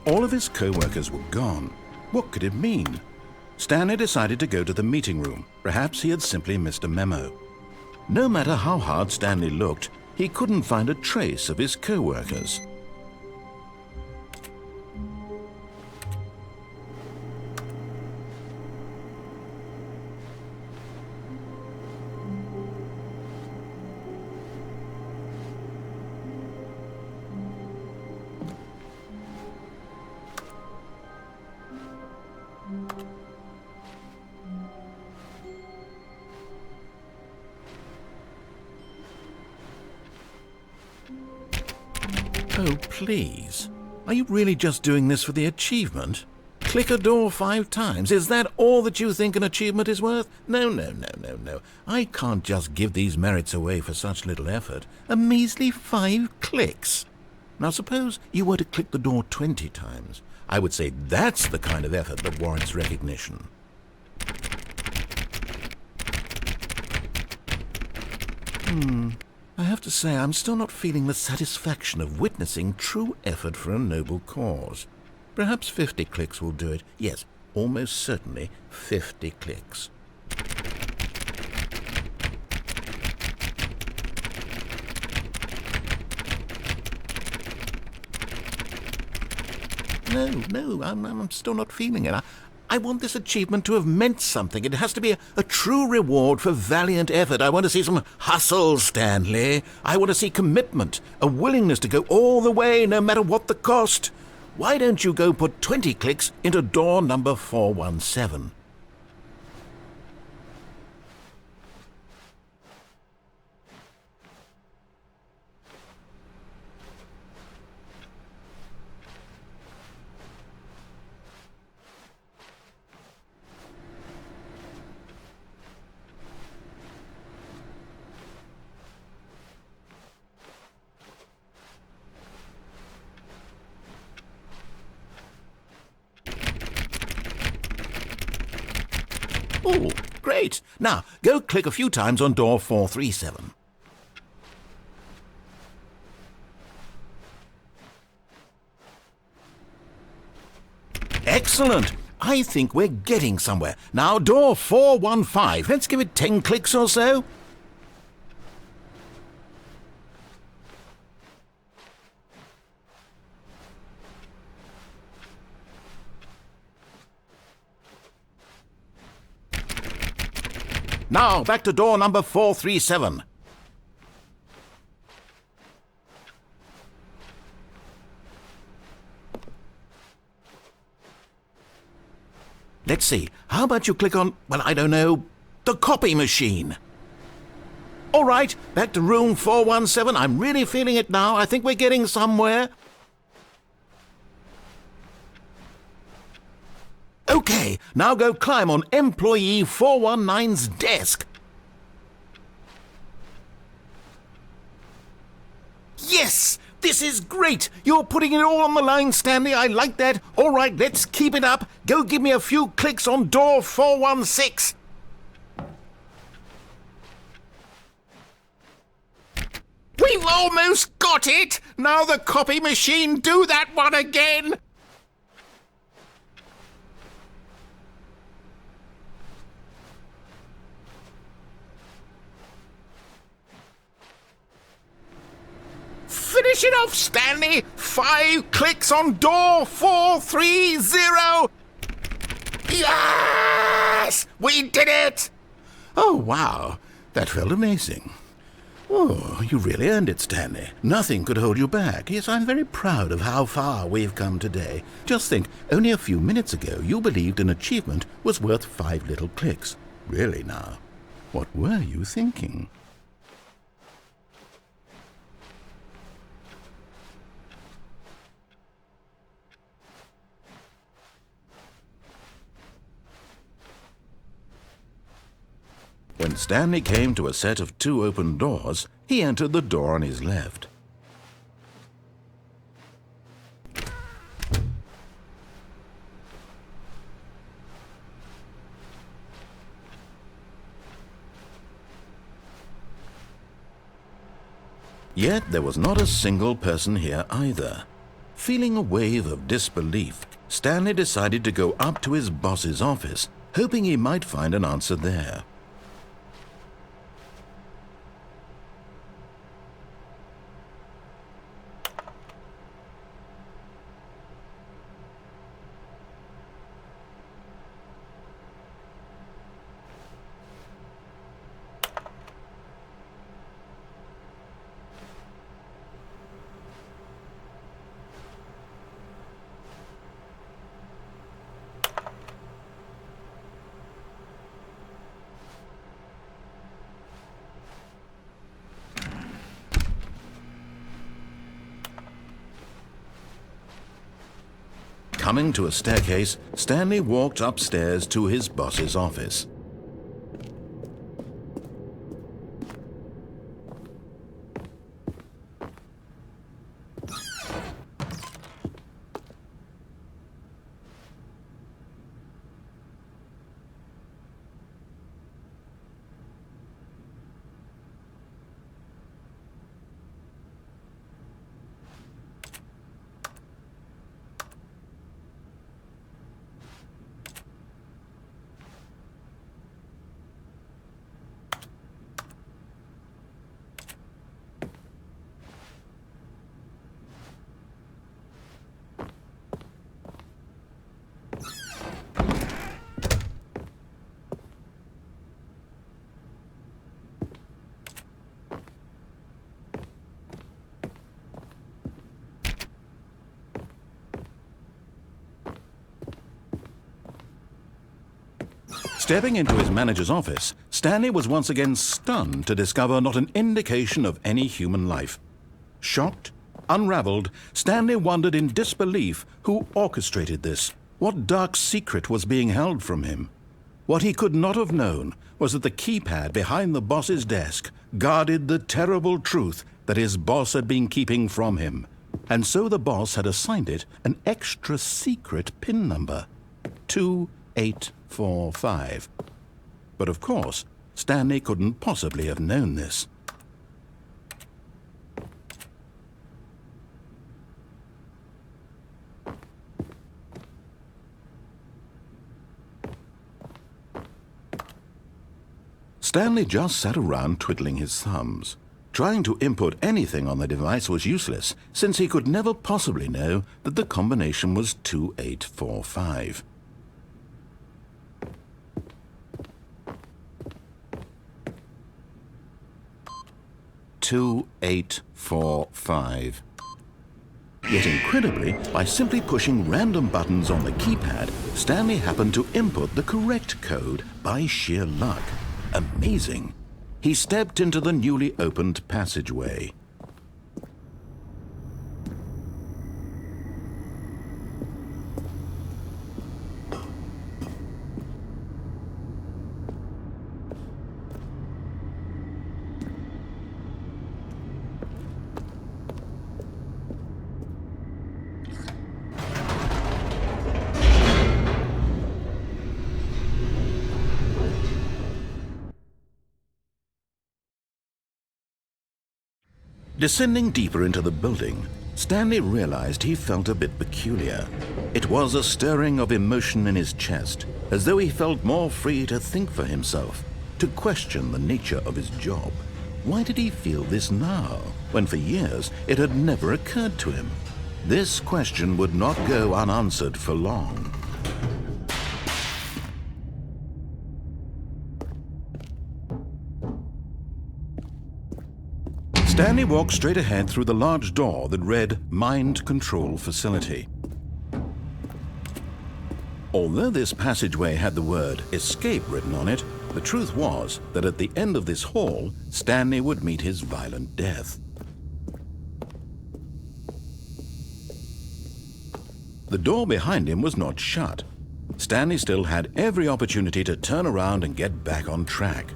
All of his co-workers were gone. What could it mean? Stanley decided to go to the meeting room. Perhaps he had simply missed a memo. No matter how hard Stanley looked, he couldn't find a trace of his co-workers. Oh, please. Are you really just doing this for the achievement? Click a door 5 times. Is that all that you think an achievement is worth? No, no, no, no, no. I can't just give these merits away for such little effort. A measly 5 clicks. Now suppose you were to click the door 20 times. I would say that's the kind of effort that warrants recognition. I have to say, I'm still not feeling the satisfaction of witnessing true effort for a noble cause. Perhaps 50 clicks will do it. Yes, almost certainly 50 clicks. No, I'm still not feeling it. I want this achievement to have meant something. It has to be a true reward for valiant effort. I want to see some hustle, Stanley. I want to see commitment, a willingness to go all the way, no matter what the cost. Why don't you go put 20 clicks into door number 417? Oh, great. Now, go click a few times on door 437. Excellent. I think we're getting somewhere. Now, door 415. Let's give it 10 clicks or so. Now, back to door number 437. Let's see. How about you click on, well, I don't know, the copy machine? All right, back to room 417. I'm really feeling it now. I think we're getting somewhere. Okay, now go climb on employee 419's desk. Yes! This is great! You're putting it all on the line, Stanley. I like that. All right, let's keep it up. Go give me a few clicks on door 416. We've almost got it! Now the copy machine, do that one again! Finish it off, Stanley! 5 clicks on door 430! Yes! We did it! Oh, wow. That felt amazing. Oh, you really earned it, Stanley. Nothing could hold you back. Yes, I'm very proud of how far we've come today. Just think, only a few minutes ago you believed an achievement was worth 5 little clicks. Really now, what were you thinking? When Stanley came to a set of 2 open doors, he entered the door on his left. Yet there was not a single person here either. Feeling a wave of disbelief, Stanley decided to go up to his boss's office, hoping he might find an answer there. Coming to a staircase, Stanley walked upstairs to his boss's office. Stepping into his manager's office, Stanley was once again stunned to discover not an indication of any human life. Shocked, unraveled, Stanley wondered in disbelief who orchestrated this. What dark secret was being held from him? What he could not have known was that the keypad behind the boss's desk guarded the terrible truth that his boss had been keeping from him. And so the boss had assigned it an extra secret PIN number, 2845. But of course, Stanley couldn't possibly have known this. Stanley just sat around twiddling his thumbs. Trying to input anything on the device was useless, since he could never possibly know that the combination was 2845. "2845. Yet incredibly, by simply pushing random buttons on the keypad, Stanley happened to input the correct code by sheer luck. Amazing. He stepped into the newly opened passageway. Descending deeper into the building, Stanley realized he felt a bit peculiar. It was a stirring of emotion in his chest, as though he felt more free to think for himself, to question the nature of his job. Why did he feel this now, when for years it had never occurred to him? This question would not go unanswered for long. Stanley walked straight ahead through the large door that read Mind Control Facility. Although this passageway had the word Escape written on it, the truth was that at the end of this hall, Stanley would meet his violent death. The door behind him was not shut. Stanley still had every opportunity to turn around and get back on track.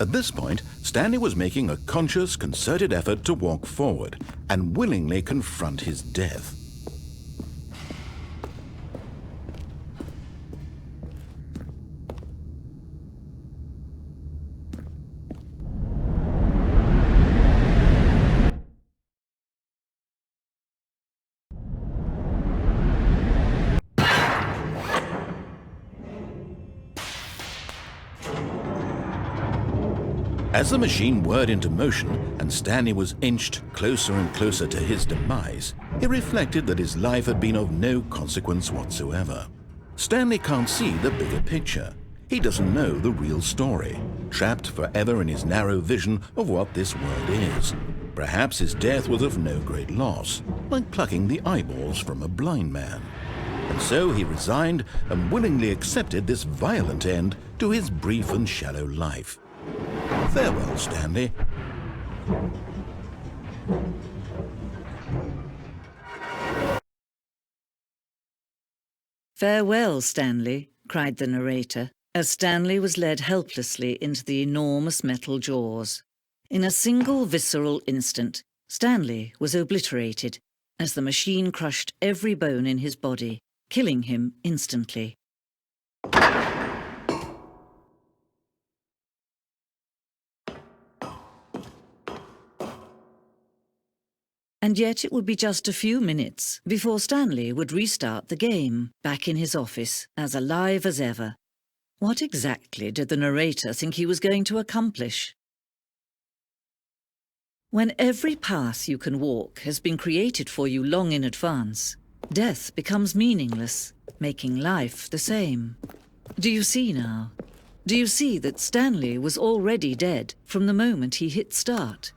At this point, Stanley was making a conscious, concerted effort to walk forward and willingly confront his death. As the machine whirred into motion and Stanley was inched closer and closer to his demise, he reflected that his life had been of no consequence whatsoever. Stanley can't see the bigger picture. He doesn't know the real story, trapped forever in his narrow vision of what this world is. Perhaps his death was of no great loss, like plucking the eyeballs from a blind man. And so he resigned and willingly accepted this violent end to his brief and shallow life. Farewell, Stanley. "Farewell, Stanley," cried the narrator, as Stanley was led helplessly into the enormous metal jaws. In a single visceral instant, Stanley was obliterated as the machine crushed every bone in his body, killing him instantly. And yet it would be just a few minutes before Stanley would restart the game, back in his office, as alive as ever. What exactly did the narrator think he was going to accomplish? When every path you can walk has been created for you long in advance, death becomes meaningless, making life the same. Do you see now? Do you see that Stanley was already dead from the moment he hit start?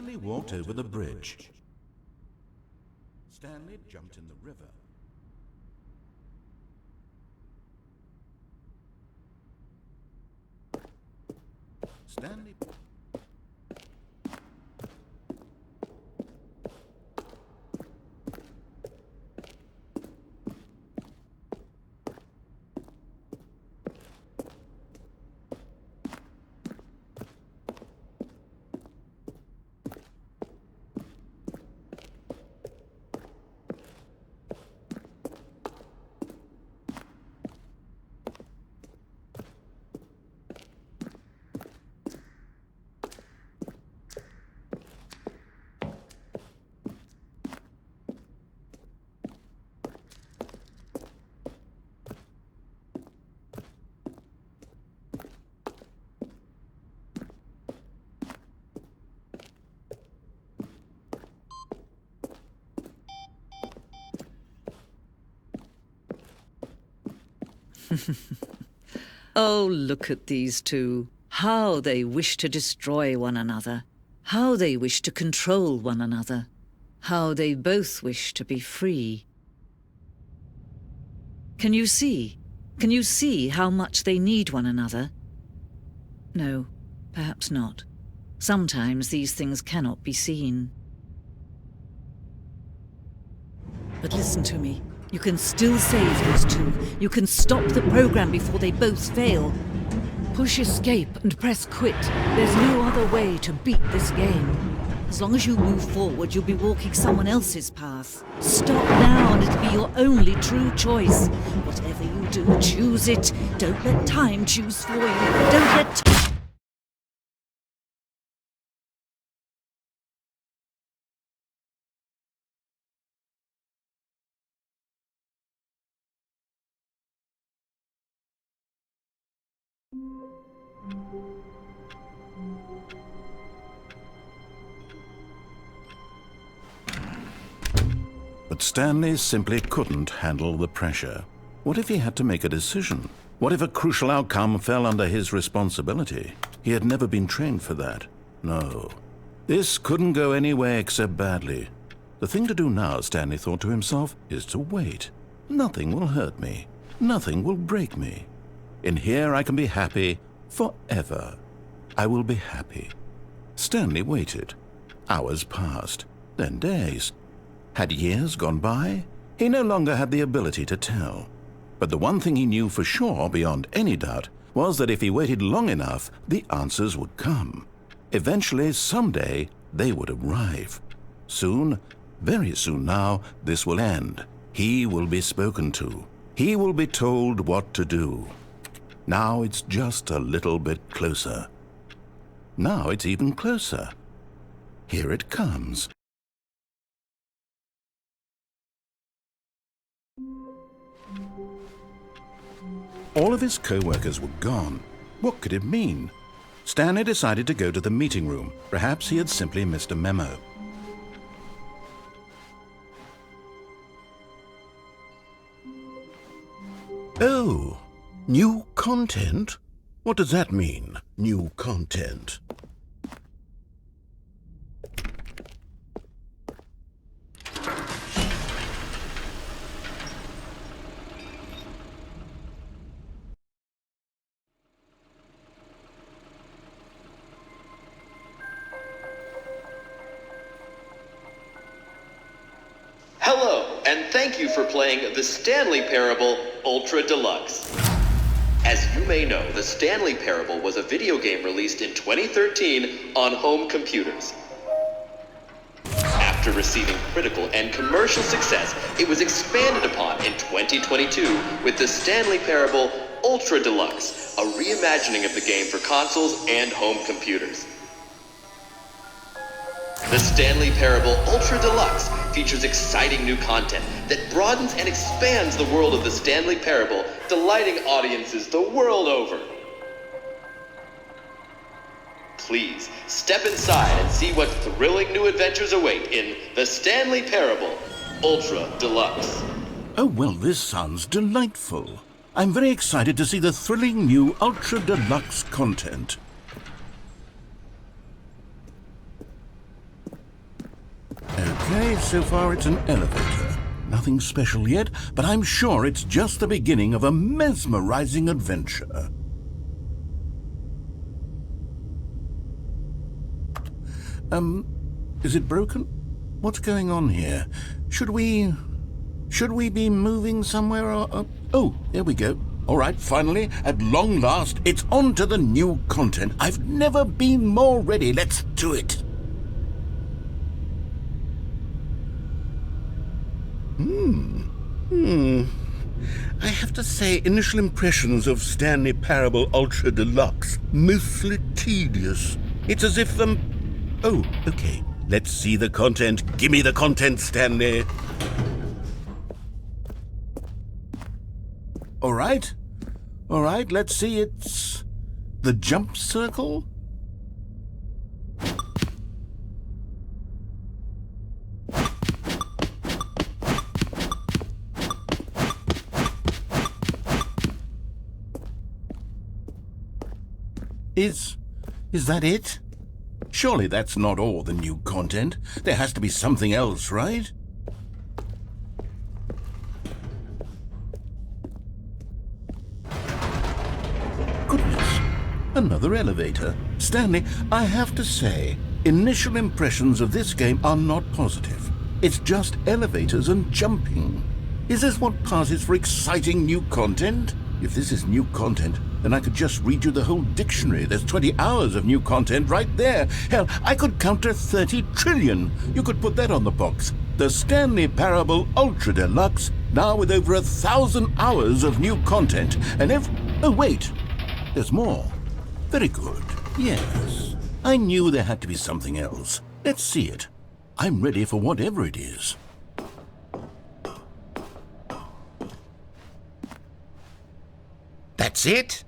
Stanley walked over the bridge. Stanley jumped in the river. Stanley... Oh, look at these two. How they wish to destroy one another. How they wish to control one another. How they both wish to be free. Can you see? Can you see how much they need one another? No, perhaps not. Sometimes these things cannot be seen. But listen to me. You can still save these two. You can stop the program before they both fail. Push escape and press quit. There's no other way to beat this game. As long as you move forward, you'll be walking someone else's path. Stop now and it'll be your only true choice. Whatever you do, choose it. Don't let time choose for you. Don't let... But Stanley simply couldn't handle the pressure. What if he had to make a decision? What if a crucial outcome fell under his responsibility? He had never been trained for that. No. This couldn't go anywhere except badly. The thing to do now, Stanley thought to himself, is to wait. Nothing will hurt me. Nothing will break me. In here I can be happy forever. I will be happy. Stanley waited. Hours passed, then days. Had years gone by? He no longer had the ability to tell. But the one thing he knew for sure, beyond any doubt, was that if he waited long enough, the answers would come. Eventually, someday, they would arrive. Soon, very soon now, this will end. He will be spoken to. He will be told what to do. Now it's just a little bit closer. Now it's even closer. Here it comes. All of his co-workers were gone. What could it mean? Stanley decided to go to the meeting room. Perhaps he had simply missed a memo. Oh, new content? What does that mean, new content? Hello, and thank you for playing the Stanley Parable Ultra Deluxe. As you may know, the Stanley Parable was a video game released in 2013 on home computers. After receiving critical and commercial success, it was expanded upon in 2022 with the Stanley Parable Ultra Deluxe, a reimagining of the game for consoles and home computers. The Stanley Parable Ultra Deluxe features exciting new content that broadens and expands the world of the Stanley Parable, delighting audiences the world over. Please, step inside and see what thrilling new adventures await in the Stanley Parable Ultra Deluxe. Oh, well, this sounds delightful. I'm very excited to see the thrilling new Ultra Deluxe content. Okay, so far it's an elevator. Nothing special yet, but I'm sure it's just the beginning of a mesmerizing adventure. Is it broken? What's going on here? Should we be moving somewhere or... Oh, there we go. All right, finally, at long last, it's on to the new content. I've never been more ready. Let's do it. I have to say, initial impressions of Stanley Parable Ultra Deluxe, mostly tedious. It's as if, Oh, okay. Let's see the content. Give me the content, Stanley. All right, let's see. It's the jump circle. Is that it? Surely that's not all the new content. There has to be something else, right? Goodness, another elevator. Stanley, I have to say, initial impressions of this game are not positive. It's just elevators and jumping. Is this what passes for exciting new content? If this is new content, then I could just read you the whole dictionary. There's 20 hours of new content right there. Hell, I could count to 30 trillion. You could put that on the box. The Stanley Parable Ultra Deluxe, now with over 1,000 hours of new content. And oh, wait. There's more. Very good. Yes. I knew there had to be something else. Let's see it. I'm ready for whatever it is. That's it?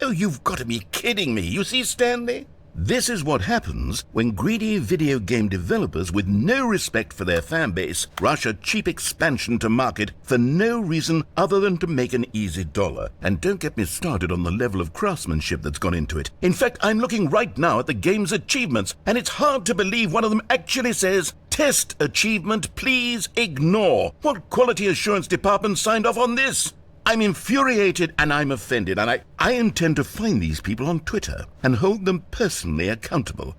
Oh, you've got to be kidding me. You see, Stanley? This is what happens when greedy video game developers with no respect for their fan base rush a cheap expansion to market for no reason other than to make an easy dollar. And don't get me started on the level of craftsmanship that's gone into it. In fact, I'm looking right now at the game's achievements, and it's hard to believe one of them actually says, "Test achievement, please ignore." What quality assurance department signed off on this? I'm infuriated and I'm offended, and I intend to find these people on Twitter and hold them personally accountable.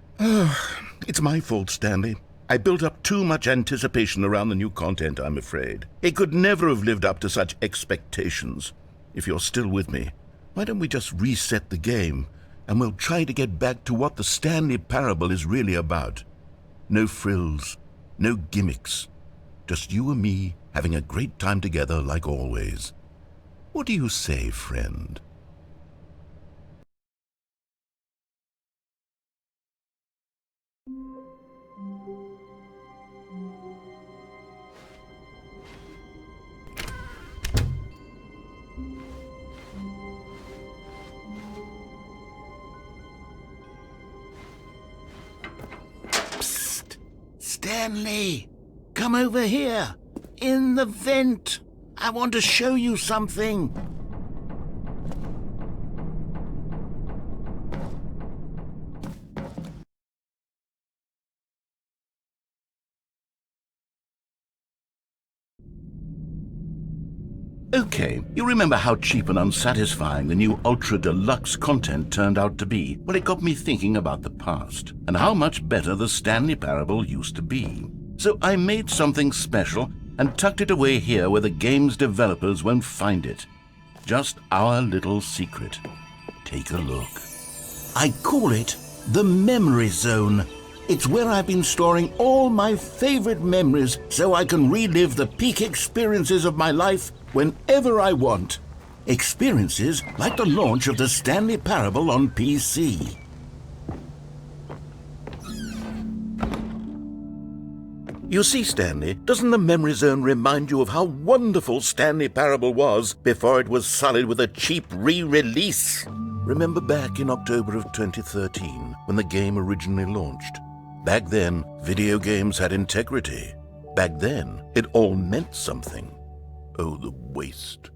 It's my fault, Stanley. I built up too much anticipation around the new content, I'm afraid. It could never have lived up to such expectations. If you're still with me, why don't we just reset the game and we'll try to get back to what the Stanley Parable is really about. No frills, no gimmicks. Just you and me having a great time together like always. What do you say, friend? Psst! Stanley! Come over here! In the vent! I want to show you something. Okay, you remember how cheap and unsatisfying the new Ultra Deluxe content turned out to be? Well, it got me thinking about the past and how much better the Stanley Parable used to be. So I made something special and tucked it away here where the game's developers won't find it. Just our little secret. Take a look. I call it the Memory Zone. It's where I've been storing all my favorite memories so I can relive the peak experiences of my life whenever I want. Experiences like the launch of the Stanley Parable on PC. You see, Stanley, doesn't the Memory Zone remind you of how wonderful Stanley Parable was before it was sullied with a cheap re-release? Remember back in October of 2013, when the game originally launched? Back then, video games had integrity. Back then, it all meant something. Oh, the waste.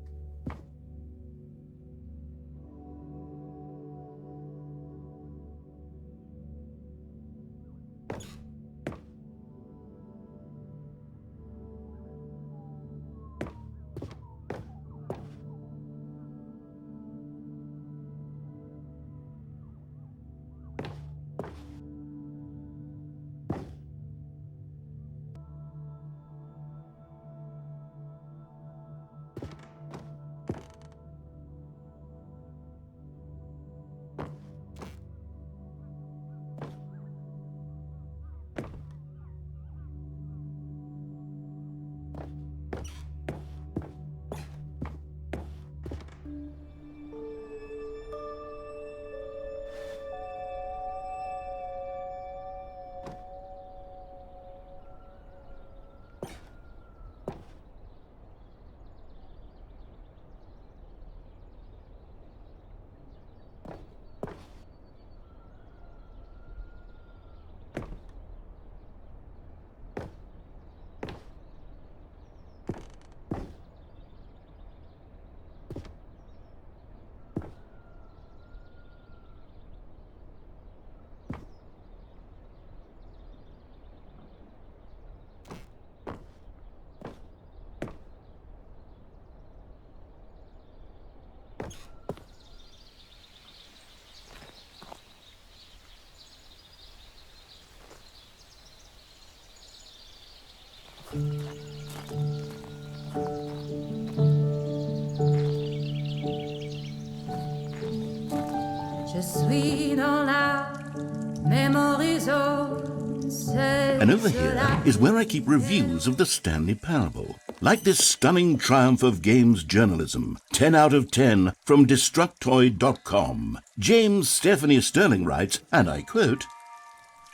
And over here is where I keep reviews of the Stanley Parable. Like this stunning triumph of games journalism, 10 out of 10 from Destructoid.com. James Stephanie Sterling writes, and I quote,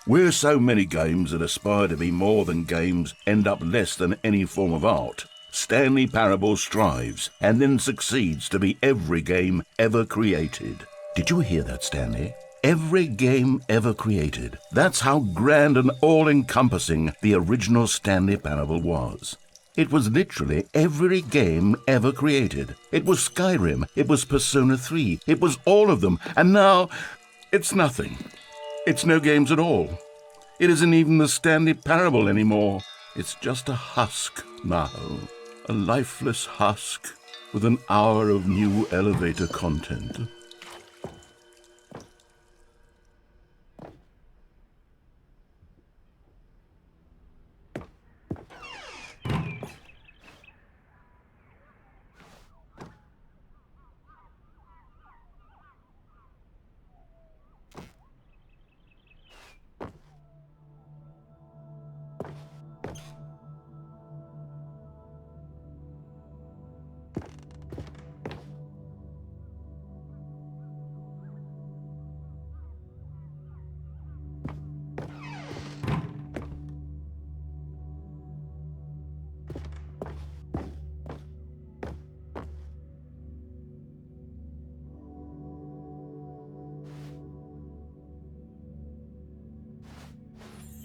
"Where so many games that aspire to be more than games end up less than any form of art, Stanley Parable strives and then succeeds to be every game ever created." Did you hear that, Stanley? Every game ever created. That's how grand and all-encompassing the original Stanley Parable was. It was literally every game ever created. It was Skyrim, it was Persona 3, it was all of them, and now it's nothing. It's no games at all. It isn't even the Stanley Parable anymore. It's just a husk now, a lifeless husk with an hour of new elevator content.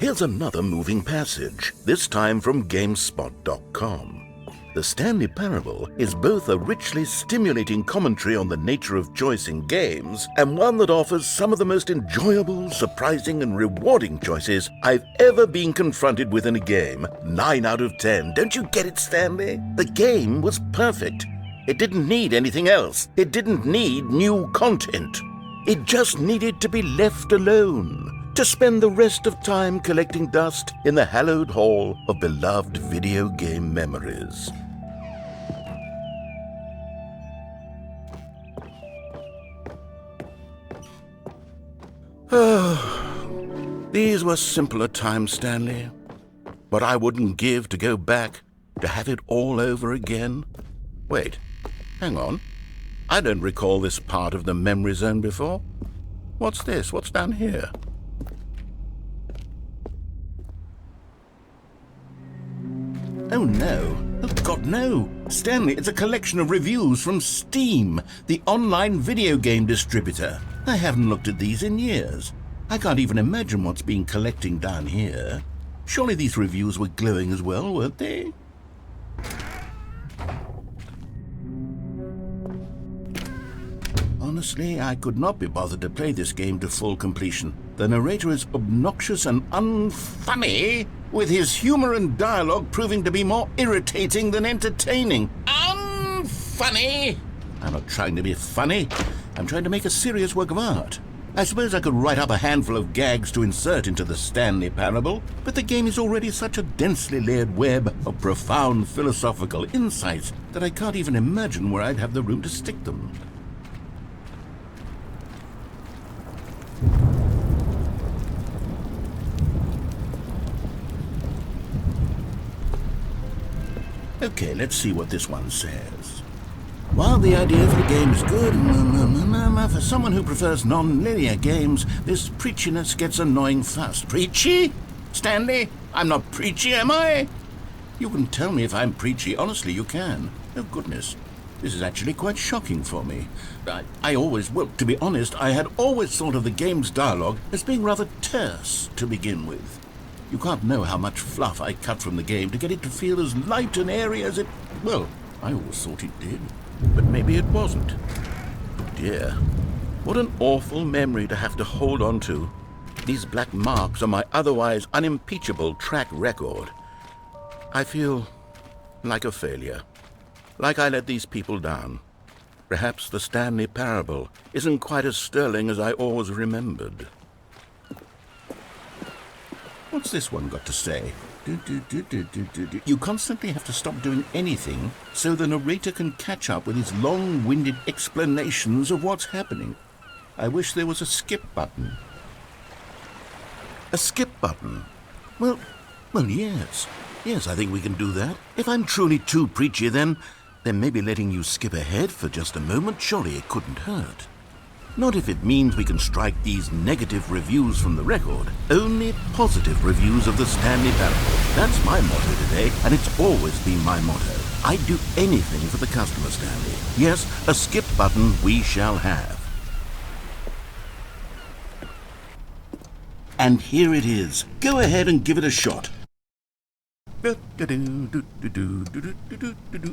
Here's another moving passage, this time from GameSpot.com. The Stanley Parable is both a richly stimulating commentary on the nature of choice in games and one that offers some of the most enjoyable, surprising, and rewarding choices I've ever been confronted with in a game. 9 out of 10. Don't you get it, Stanley? The game was perfect. It didn't need anything else. It didn't need new content. It just needed to be left alone, to spend the rest of time collecting dust in the hallowed hall of beloved video game memories. These were simpler times, Stanley. But I wouldn't give to go back, to have it all over again. Wait, hang on. I don't recall this part of the memory zone before. What's this? What's down here? Oh no. Oh God, no. Stanley, it's a collection of reviews from Steam, the online video game distributor. I haven't looked at these in years. I can't even imagine what's been collecting down here. Surely these reviews were glowing as well, weren't they? Honestly, I could not be bothered to play this game to full completion. The narrator is obnoxious and unfunny, with his humor and dialogue proving to be more irritating than entertaining. Unfunny! I'm not trying to be funny. I'm trying to make a serious work of art. I suppose I could write up a handful of gags to insert into the Stanley Parable, but the game is already such a densely layered web of profound philosophical insights that I can't even imagine where I'd have the room to stick them. Okay, let's see what this one says. While the idea for the game is good, for someone who prefers non-linear games, this preachiness gets annoying fast. Preachy? Stanley? I'm not preachy, am I? You can tell me if I'm preachy. Honestly, you can. Oh, goodness. This is actually quite shocking for me. Well, to be honest, I had always thought of the game's dialogue as being rather terse to begin with. You can't know how much fluff I cut from the game to get it to feel as light and airy as it... Well, I always thought it did. But maybe it wasn't. Oh dear. What an awful memory to have to hold on to. These black marks on my otherwise unimpeachable track record. I feel like a failure. Like I let these people down. Perhaps the Stanley Parable isn't quite as sterling as I always remembered. What's this one got to say? You constantly have to stop doing anything so the narrator can catch up with his long-winded explanations of what's happening. I wish there was a skip button. A skip button? Well, yes. Yes, I think we can do that. If I'm truly too preachy, then maybe letting you skip ahead for just a moment, surely it couldn't hurt. Not if it means we can strike these negative reviews from the record. Only positive reviews of the Stanley Parable. That's my motto today, and it's always been my motto. I'd do anything for the customer, Stanley. Yes, a skip button we shall have. And here it is. Go ahead and give it a shot.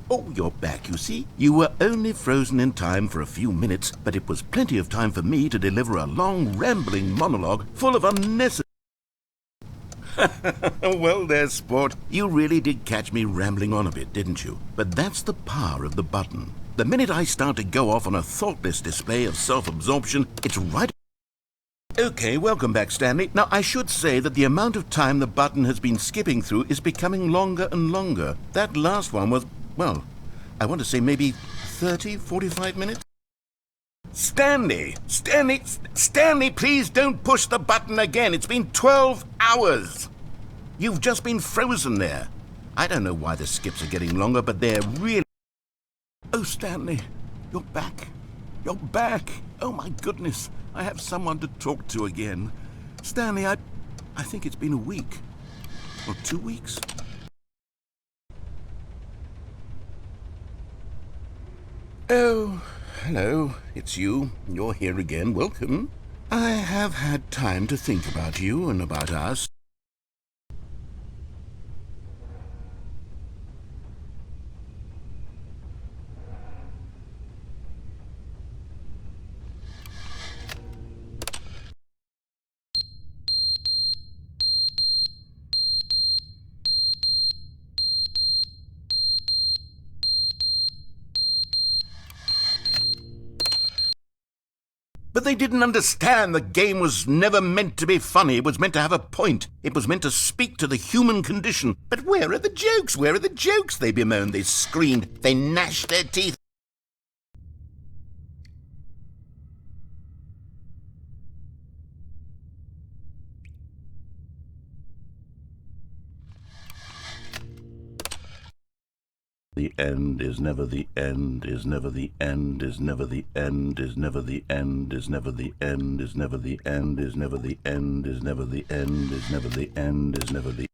Oh, you're back, you see. You were only frozen in time for a few minutes, but it was plenty of time for me to deliver a long, rambling monologue full of unnecessary... Well, there, sport. You really did catch me rambling on a bit, didn't you? But that's the power of the button. The minute I start to go off on a thoughtless display of self-absorption, it's right... Okay, welcome back, Stanley. Now, I should say that the amount of time the button has been skipping through is becoming longer and longer. That last one was, well, I want to say maybe 30, 45 minutes? Stanley, please don't push the button again. It's been 12 hours. You've just been frozen there. I don't know why the skips are getting longer, but they're really... Oh, Stanley, you're back. You're back. Oh, my goodness. I have someone to talk to again. Stanley, I think it's been a week. Or 2 weeks. Oh, hello. It's you. You're here again. Welcome. I have had time to think about you and about us. But they didn't understand the game was never meant to be funny. It was meant to have a point. It was meant to speak to the human condition. But where are the jokes? Where are the jokes? They bemoaned, they screamed, they gnashed their teeth. The end is never the end, is never the end, is never the end, is never the end, is never the end, is never the end, is never the end, is never the end, is never the end, is never the...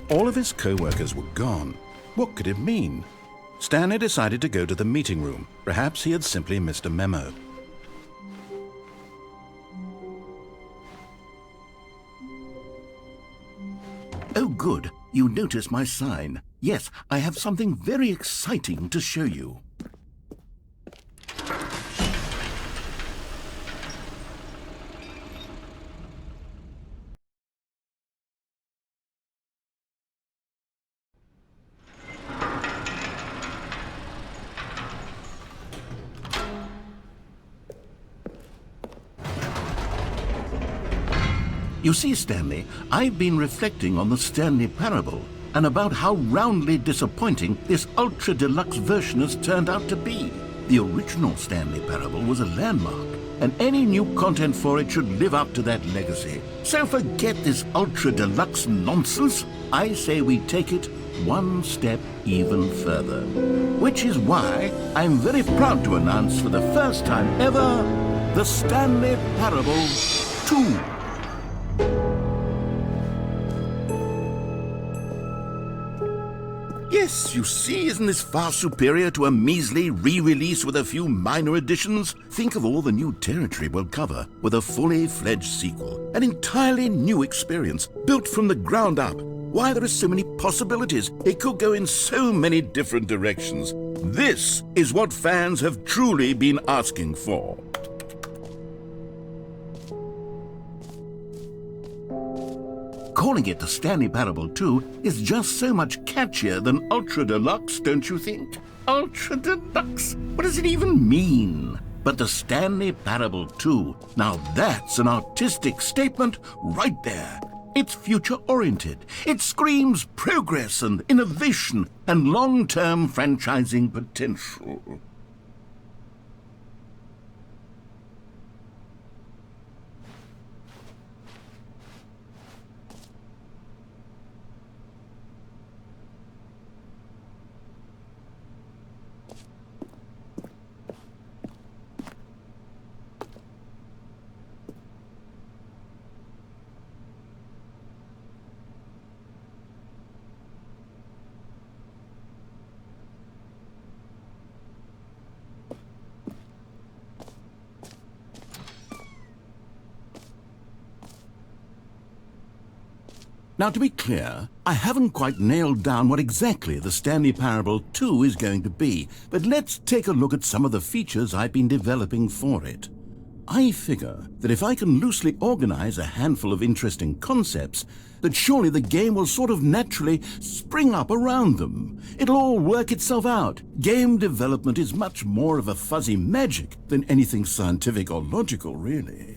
All of his co-workers were gone. What could it mean? Stanley decided to go to the meeting room. Perhaps he had simply missed a memo. Oh, good. You noticed my sign. Yes, I have something very exciting to show you. You see, Stanley, I've been reflecting on the Stanley Parable and about how roundly disappointing this ultra-deluxe version has turned out to be. The original Stanley Parable was a landmark, and any new content for it should live up to that legacy. So forget this ultra-deluxe nonsense. I say we take it one step even further. Which is why I'm very proud to announce for the first time ever, the Stanley Parable 2. Yes, you see, isn't this far superior to a measly re-release with a few minor additions? Think of all the new territory we'll cover with a fully fledged sequel. An entirely new experience, built from the ground up. Why, there are so many possibilities. It could go in so many different directions. This is what fans have truly been asking for. Calling it the Stanley Parable 2 is just so much catchier than Ultra Deluxe, don't you think? Ultra Deluxe? What does it even mean? But the Stanley Parable 2, now that's an artistic statement right there. It's future-oriented. It screams progress and innovation and long-term franchising potential. Now, to be clear, I haven't quite nailed down what exactly the Stanley Parable 2 is going to be, but let's take a look at some of the features I've been developing for it. I figure that if I can loosely organize a handful of interesting concepts, that surely the game will sort of naturally spring up around them. It'll all work itself out. Game development is much more of a fuzzy magic than anything scientific or logical, really.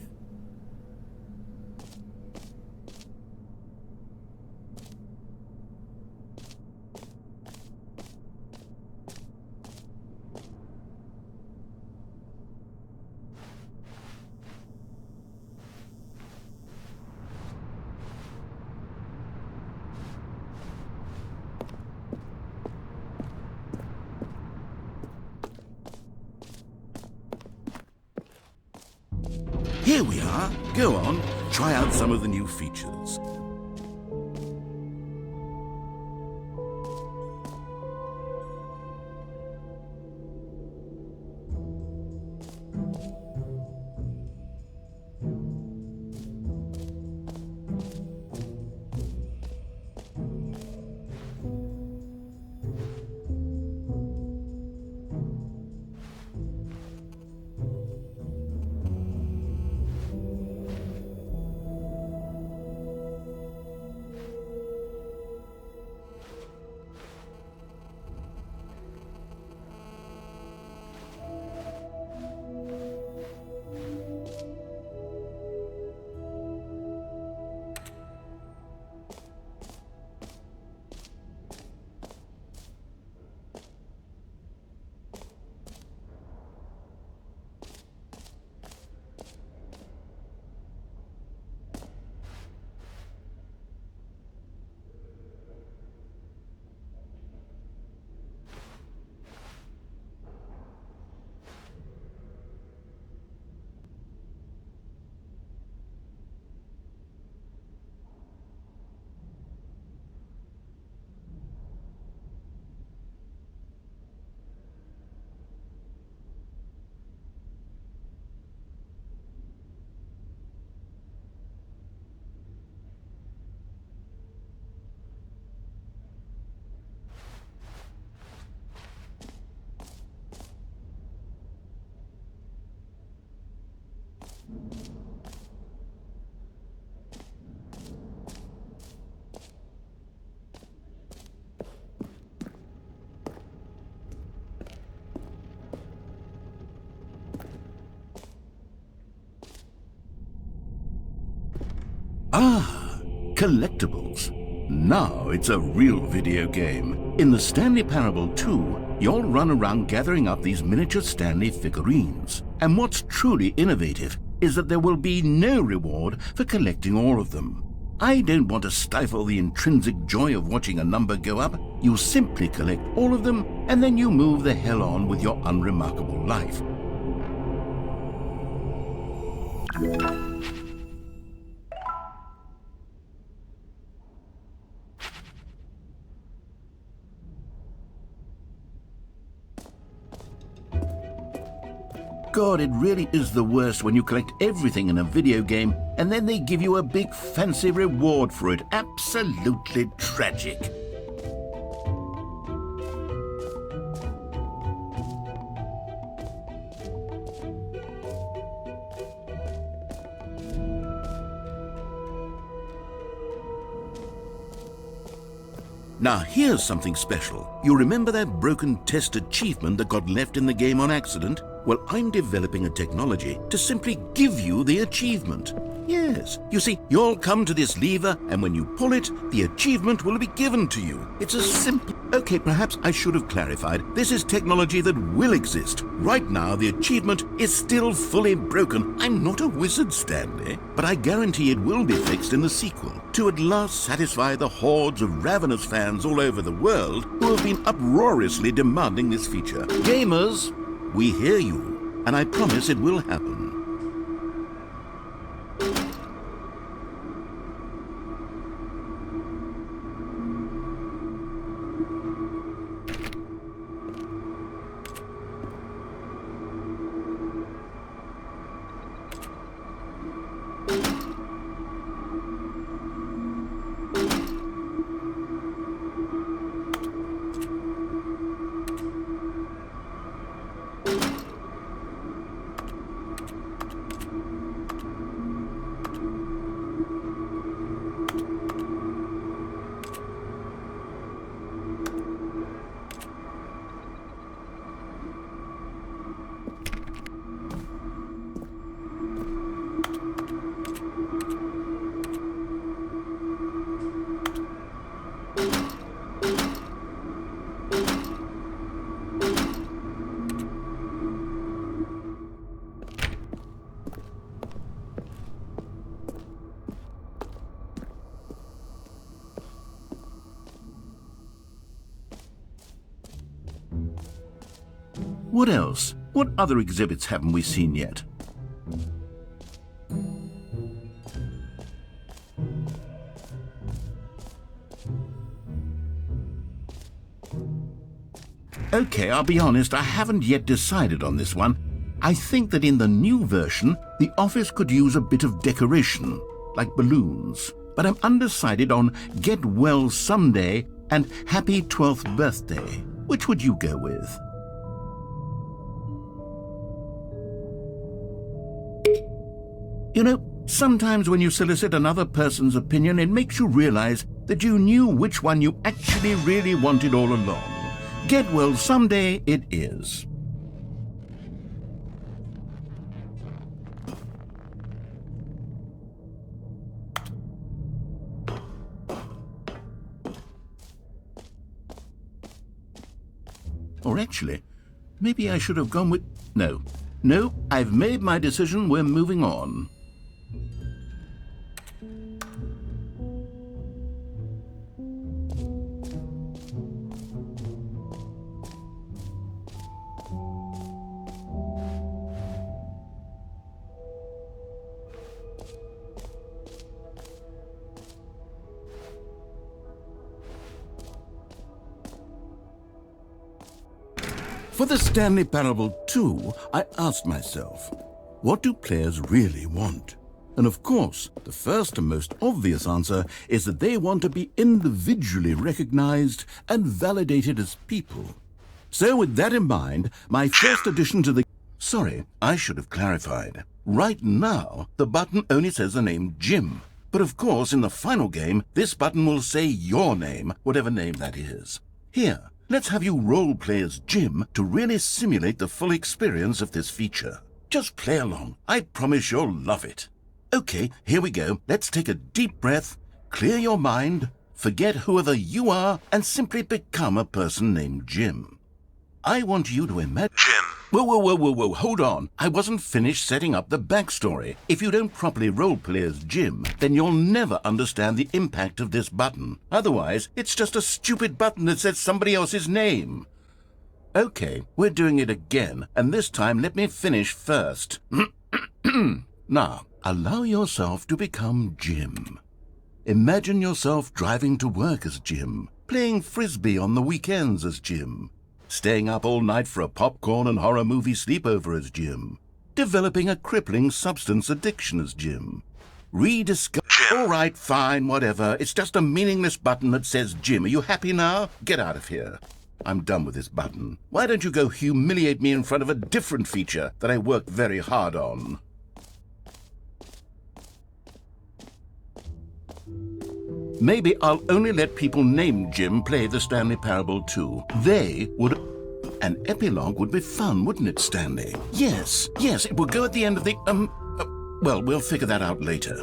Here we are. Go on, try out some of the new features. Ah, collectibles. Now it's a real video game. In the Stanley Parable 2, you'll run around gathering up these miniature Stanley figurines. And what's truly innovative is that there will be no reward for collecting all of them. I don't want to stifle the intrinsic joy of watching a number go up. You simply collect all of them, and then you move the hell on with your unremarkable life. God, it really is the worst when you collect everything in a video game and then they give you a big fancy reward for it. Absolutely tragic. Now here's something special. You remember that broken test achievement that got left in the game on accident? Well, I'm developing a technology to simply give you the achievement. Yes, you see, you'll come to this lever, and when you pull it, the achievement will be given to you. It's as simple. Okay, perhaps I should have clarified. This is technology that will exist. Right now, the achievement is still fully broken. I'm not a wizard, Stanley, but I guarantee it will be fixed in the sequel to at last satisfy the hordes of ravenous fans all over the world who have been uproariously demanding this feature. Gamers, we hear you, and I promise it will happen. What else? What other exhibits haven't we seen yet? Okay, I'll be honest, I haven't yet decided on this one. I think that in the new version, the office could use a bit of decoration, like balloons. But I'm undecided on Get Well Someday and Happy 12th Birthday. Which would you go with? You know, sometimes when you solicit another person's opinion, it makes you realize that you knew which one you actually really wanted all along. Get Well Someday it is. Or actually, maybe I should have gone with... No, I've made my decision, we're moving on. For the Stanley Parable 2, I asked myself, what do players really want? And of course, the first and most obvious answer is that they want to be individually recognized and validated as people. So with that in mind, my first addition to the... Sorry, I should have clarified. Right now, the button only says the name Jim. But of course, in the final game, this button will say your name, whatever name that is. Here, let's have you role-play as Jim to really simulate the full experience of this feature. Just play along. I promise you'll love it. Okay, here we go. Let's take a deep breath, clear your mind, forget whoever you are, and simply become a person named Jim. I want you to imagine... Jim. Whoa, hold on. I wasn't finished setting up the backstory. If you don't properly roleplay as Jim, then you'll never understand the impact of this button. Otherwise, it's just a stupid button that says somebody else's name. Okay, we're doing it again, and this time let me finish first. Now, allow yourself to become Jim. Imagine yourself driving to work as Jim, playing frisbee on the weekends as Jim, staying up all night for a popcorn and horror movie sleepover as Jim, developing a crippling substance addiction as Jim, rediscover... All right, fine, whatever. It's just a meaningless button that says Jim. Are you happy now? Get out of here. I'm done with this button. Why don't you go humiliate me in front of a different feature that I worked very hard on? Maybe I'll only let people named Jim play the Stanley Parable too. They would... An epilogue would be fun, wouldn't it, Stanley? Yes, it would go at the end of the... well, we'll figure that out later.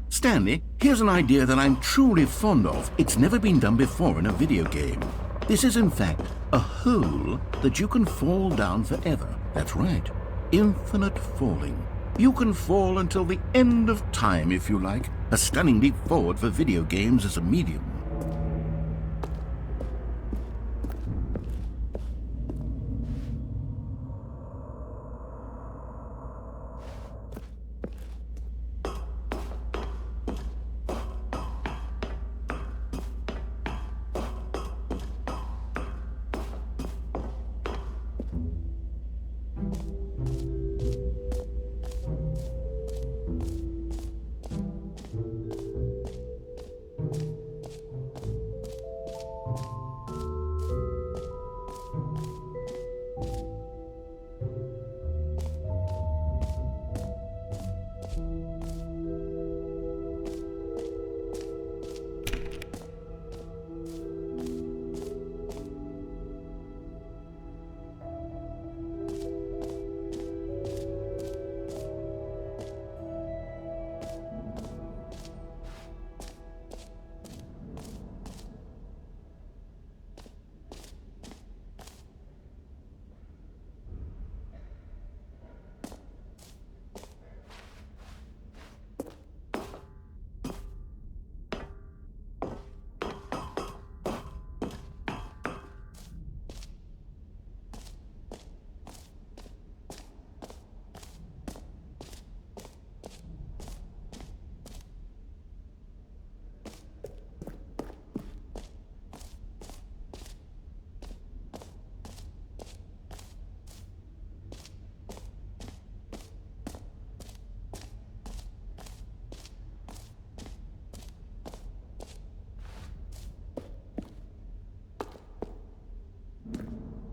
Stanley, here's an idea that I'm truly fond of. It's never been done before in a video game. This is, in fact, a hole that you can fall down forever. That's right. Infinite falling. You can fall until the end of time, if you like. A stunning leap forward for video games as a medium.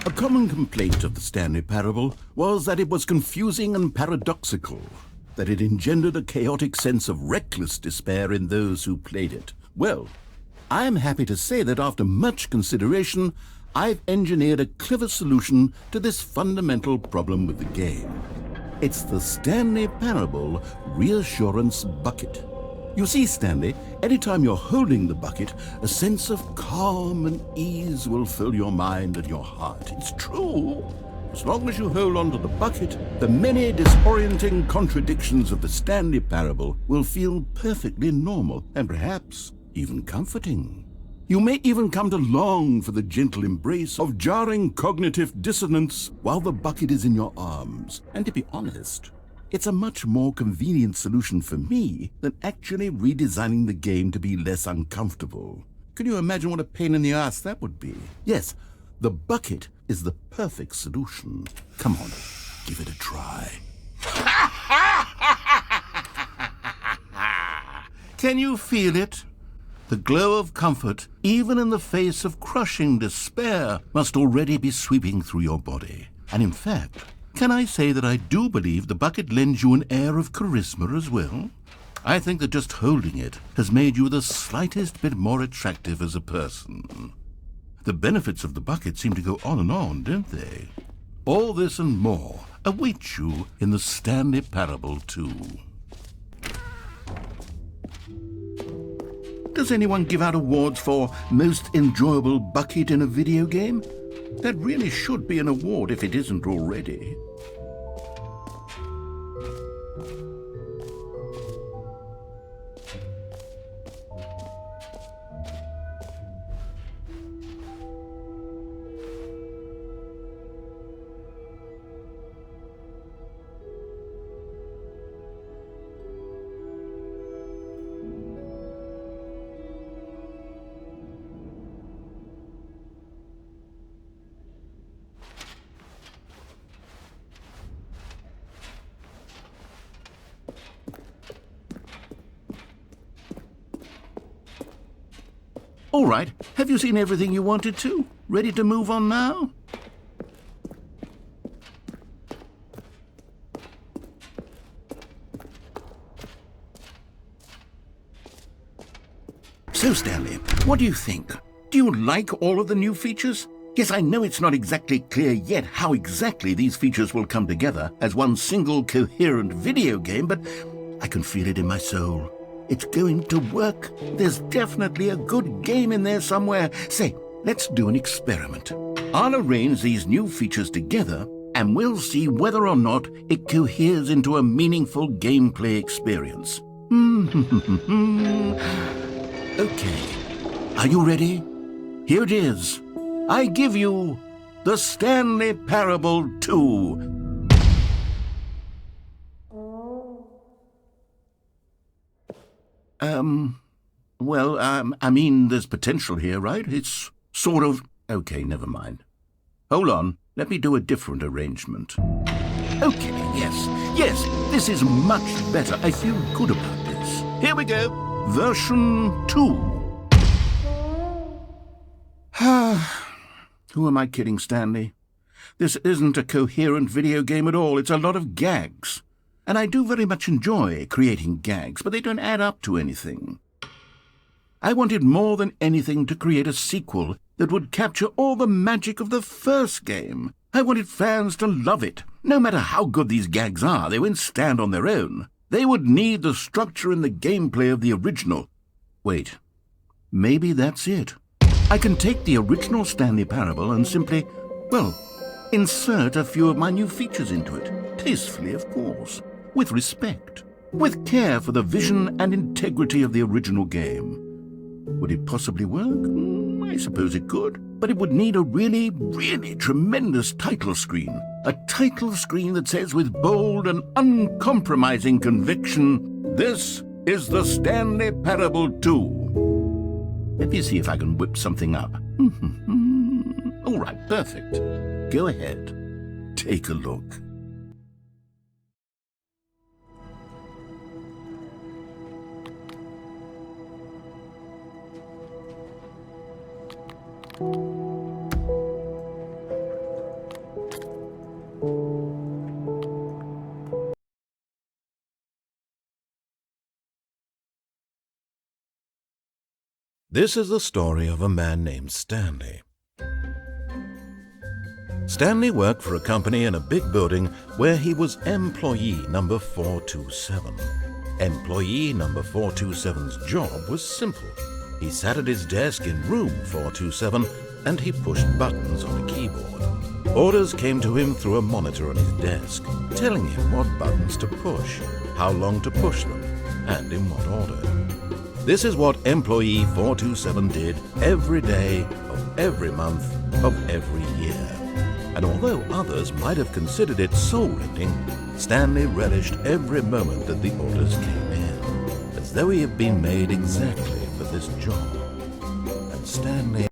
A common complaint of the Stanley Parable was that it was confusing and paradoxical, that it engendered a chaotic sense of reckless despair in those who played it. Well, I'm happy to say that after much consideration, I've engineered a clever solution to this fundamental problem with the game. It's the Stanley Parable Reassurance Bucket. You see, Stanley, anytime you're holding the bucket, a sense of calm and ease will fill your mind and your heart. It's true. As long as you hold on to the bucket, the many disorienting contradictions of the Stanley Parable will feel perfectly normal and perhaps even comforting. You may even come to long for the gentle embrace of jarring cognitive dissonance while the bucket is in your arms. And to be honest, it's a much more convenient solution for me than actually redesigning the game to be less uncomfortable. Can you imagine what a pain in the ass that would be? Yes, the bucket is the perfect solution. Come on, give it a try. Can you feel it? The glow of comfort, even in the face of crushing despair, must already be sweeping through your body. And in fact, can I say that I do believe the bucket lends you an air of charisma as well? I think that just holding it has made you the slightest bit more attractive as a person. The benefits of the bucket seem to go on, don't they? All this and more await you in the Stanley Parable 2. Does anyone give out awards for most enjoyable bucket in a video game? That really should be an award if it isn't already. All right, have you seen everything you wanted to? Ready to move on now? So, Stanley, what do you think? Do you like all of the new features? Yes, I know it's not exactly clear yet how exactly these features will come together as one single coherent video game, but I can feel it in my soul. It's going to work. There's definitely a good game in there somewhere. Say, let's do an experiment. I'll arrange these new features together, and we'll see whether or not it coheres into a meaningful gameplay experience. Okay, are you ready? Here it is. I give you the Stanley Parable 2. I mean, there's potential here, right? It's sort of... Okay, never mind. Hold on, let me do a different arrangement. Okay, yes, this is much better. I feel good about this. Here we go, version 2. Who am I kidding, Stanley? This isn't a coherent video game at all. It's a lot of gags. And I do very much enjoy creating gags, but they don't add up to anything. I wanted more than anything to create a sequel that would capture all the magic of the first game. I wanted fans to love it. No matter how good these gags are, they won't stand on their own. They would need the structure and the gameplay of the original. Wait, maybe that's it. I can take the original Stanley Parable and simply, insert a few of my new features into it. Tastefully, of course. With respect. With care for the vision and integrity of the original game. Would it possibly work? I suppose it could. But it would need a really, really tremendous title screen. A title screen that says with bold and uncompromising conviction, "This is the Stanley Parable 2. Let me see if I can whip something up. All right, perfect. Go ahead. Take a look. This is the story of a man named Stanley. Stanley worked for a company in a big building where he was employee number 427. Employee number 427's job was simple. He sat at his desk in room 427 and he pushed buttons on a keyboard. Orders came to him through a monitor on his desk, telling him what buttons to push, how long to push them, and in what order. This is what employee 427 did every day of every month of every year. And although others might have considered it soul-rending, Stanley relished every moment that the orders came in, as though he had been made exactly for this job. And Stanley...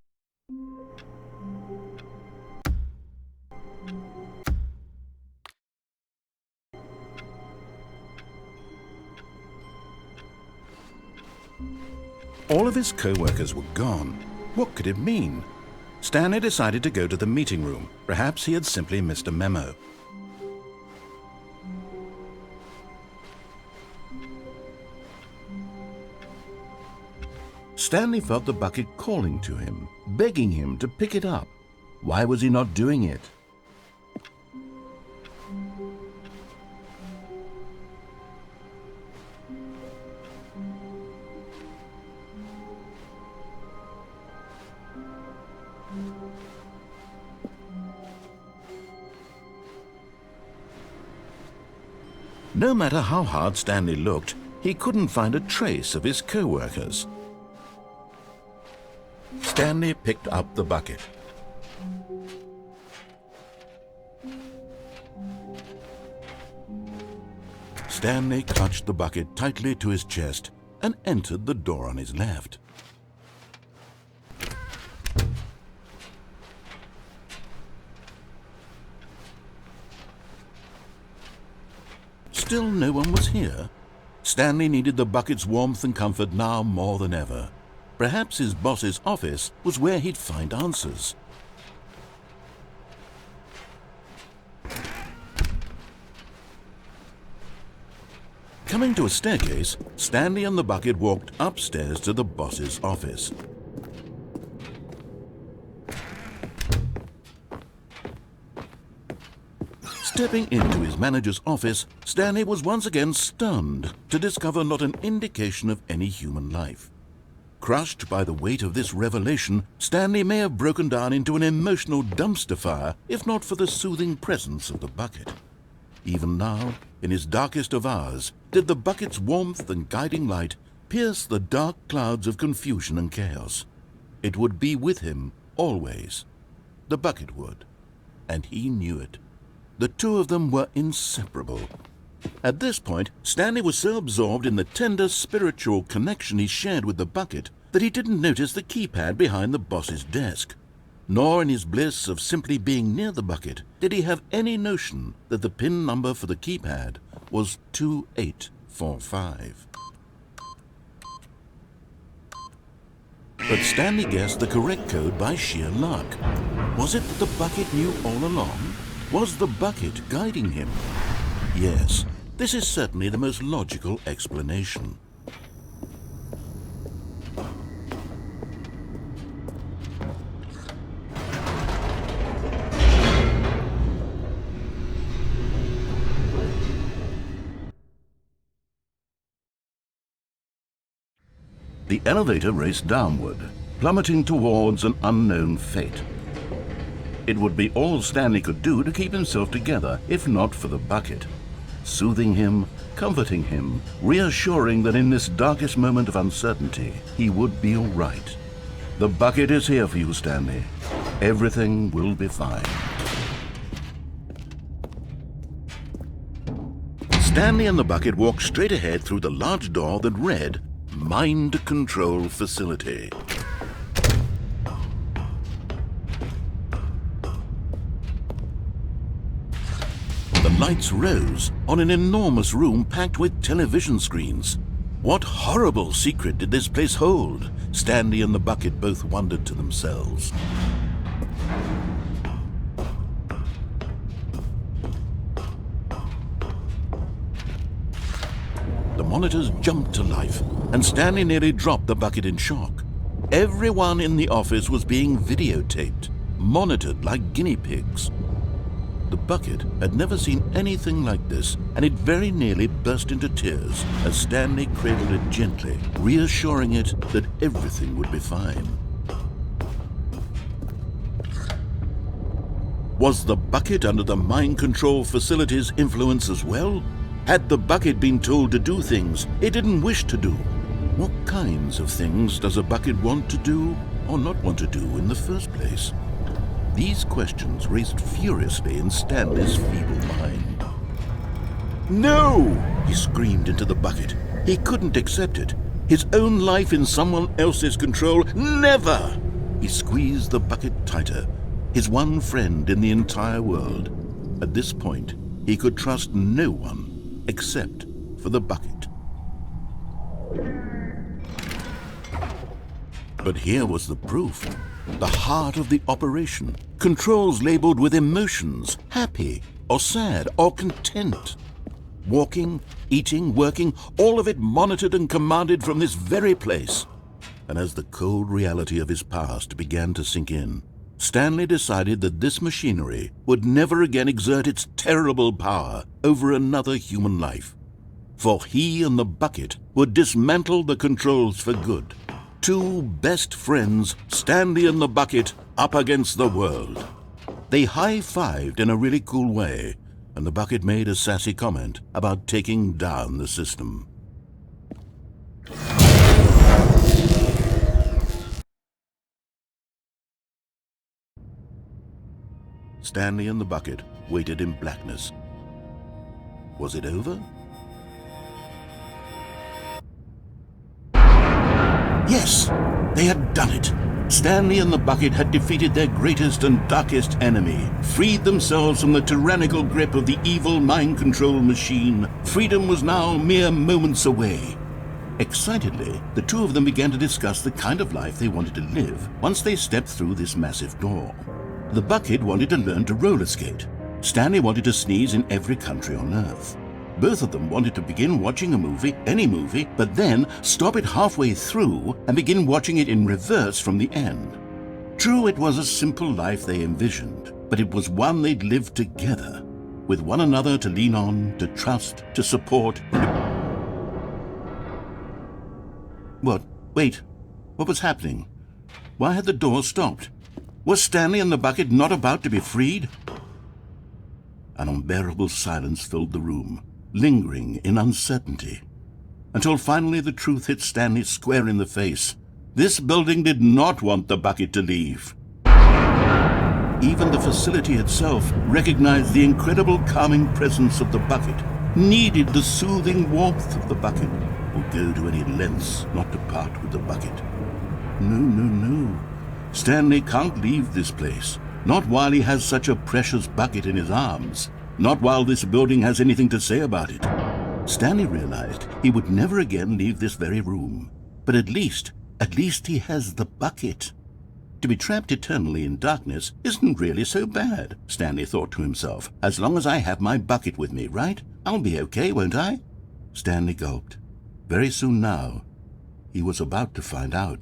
All of his co-workers were gone. What could it mean? Stanley decided to go to the meeting room. Perhaps he had simply missed a memo. Stanley felt the bucket calling to him, begging him to pick it up. Why was he not doing it? No matter how hard Stanley looked, he couldn't find a trace of his co-workers. Stanley picked up the bucket. Stanley clutched the bucket tightly to his chest and entered the door on his left. Still no one was here. Stanley needed the bucket's warmth and comfort now more than ever. Perhaps his boss's office was where he'd find answers. Coming to a staircase, Stanley and the bucket walked upstairs to the boss's office. Stepping into his manager's office, Stanley was once again stunned to discover not an indication of any human life. Crushed by the weight of this revelation, Stanley may have broken down into an emotional dumpster fire if not for the soothing presence of the bucket. Even now, in his darkest of hours, did the bucket's warmth and guiding light pierce the dark clouds of confusion and chaos. It would be with him always. The bucket would, and he knew it. The two of them were inseparable. At this point, Stanley was so absorbed in the tender spiritual connection he shared with the bucket that he didn't notice the keypad behind the boss's desk. Nor in his bliss of simply being near the bucket did he have any notion that the PIN number for the keypad was 2845. But Stanley guessed the correct code by sheer luck. Was it that the bucket knew all along? Was the bucket guiding him? Yes, this is certainly the most logical explanation. The elevator raced downward, plummeting towards an unknown fate. It would be all Stanley could do to keep himself together, if not for the bucket. Soothing him, comforting him, reassuring that in this darkest moment of uncertainty, he would be all right. The bucket is here for you, Stanley. Everything will be fine. Stanley and the bucket walked straight ahead through the large door that read, Mind Control Facility. The lights rose on an enormous room packed with television screens. What horrible secret did this place hold? Stanley and the bucket both wondered to themselves. The monitors jumped to life, and Stanley nearly dropped the bucket in shock. Everyone in the office was being videotaped. monitored like guinea pigs. The bucket had never seen anything like this, and it very nearly burst into tears as Stanley cradled it gently, reassuring it that everything would be fine. Was the bucket under the mind control facility's influence as well? Had the bucket been told to do things it didn't wish to do? What kinds of things does a bucket want to do or not want to do in the first place? These questions raced furiously in Stanley's feeble mind. No! He screamed into the bucket. He couldn't accept it. His own life in someone else's control, never! He squeezed the bucket tighter. His one friend in the entire world. At this point, he could trust no one except for the bucket. But here was the proof. The heart of the operation. Controls labeled with emotions, happy or sad or content. Walking, eating, working, all of it monitored and commanded from this very place. And as the cold reality of his past began to sink in, Stanley decided that this machinery would never again exert its terrible power over another human life. For he and the bucket would dismantle the controls for good. Two best friends, Stanley and the bucket, up against the world. They high-fived in a really cool way, and the bucket made a sassy comment about taking down the system. Stanley and the bucket waited in blackness. Was it over? Yes, they had done it. Stanley and the bucket had defeated their greatest and darkest enemy, freed themselves from the tyrannical grip of the evil mind control machine. Freedom was now mere moments away. Excitedly, the two of them began to discuss the kind of life they wanted to live once they stepped through this massive door. The bucket wanted to learn to roller skate. Stanley wanted to sneeze in every country on Earth. Both of them wanted to begin watching a movie, any movie, but then stop it halfway through and begin watching it in reverse from the end. True, it was a simple life they envisioned, but it was one they'd lived together, with one another to lean on, to trust, to support. What? Wait. What was happening? Why had the door stopped? Was Stanley and the bucket not about to be freed? An unbearable silence filled the room, lingering in uncertainty, until finally the truth hit Stanley square in the face. This building did not want the bucket to leave. Even the facility itself recognized the incredible calming presence of the bucket, needed the soothing warmth of the bucket, would go to any lengths not to part with the bucket. No. Stanley can't leave this place, not while he has such a precious bucket in his arms. Not while this building has anything to say about it. Stanley realized he would never again leave this very room. But at least he has the bucket. To be trapped eternally in darkness isn't really so bad, Stanley thought to himself. As long as I have my bucket with me, right? I'll be okay, won't I? Stanley gulped. Very soon now, he was about to find out.